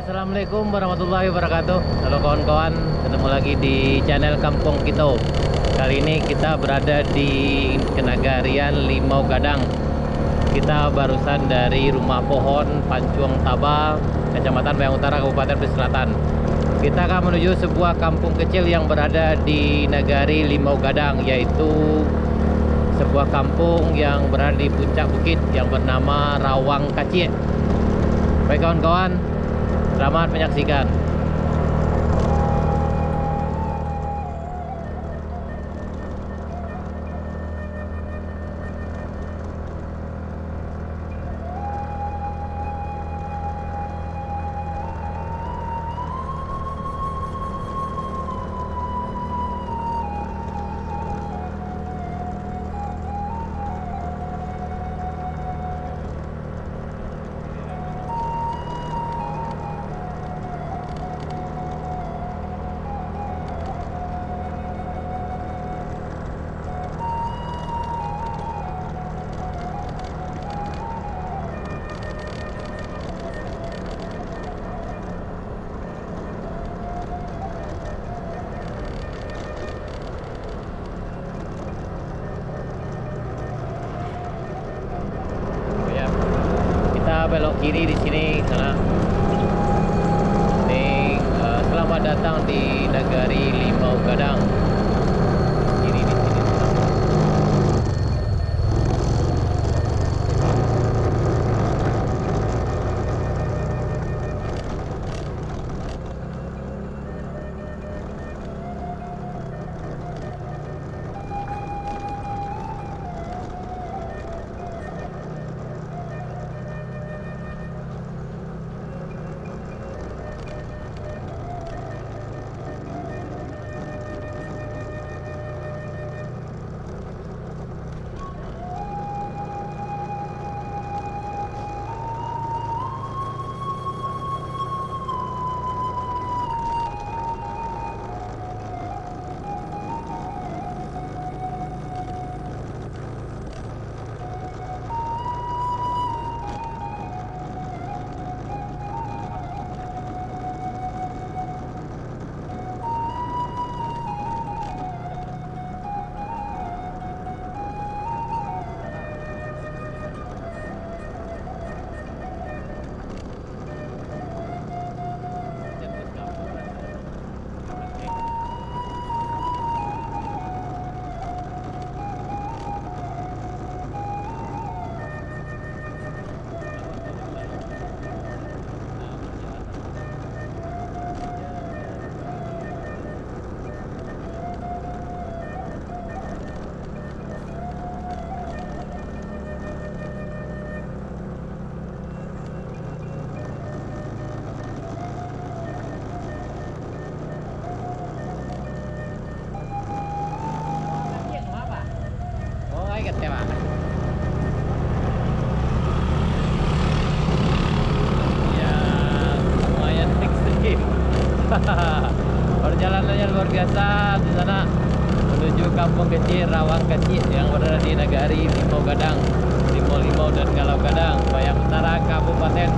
Assalamualaikum warahmatullahi wabarakatuh. Halo kawan-kawan, ketemu lagi di channel Kampung Kito. Kali ini kita berada di Kenagarian Limau Gadang. Kita barusan dari Rumah Pohon, Pancuang Taba, Kecamatan Bayang Utara, Kabupaten Pesisir Selatan. Kita akan menuju sebuah kampung kecil yang berada di Nagari Limau Gadang, yaitu sebuah kampung yang berada di puncak bukit yang bernama Rawang Kacie. Baik kawan-kawan, selamat menyaksikan. Kita belok kiri di sini karena ini selamat datang di Nagari Limau Gadang. Kiri di sini. Ya, lumayan ekstrim. Perjalanannya luar biasa di sana menuju kampung kecil Rawang Kecil yang berada di Nagari Limau Gadang, Limau dan Galau Gadang, Bayang Utara, Kabupaten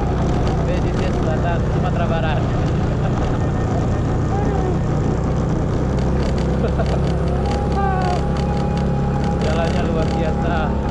Pesisir Selatan, Sumatera Barat. Jalannya luar biasa.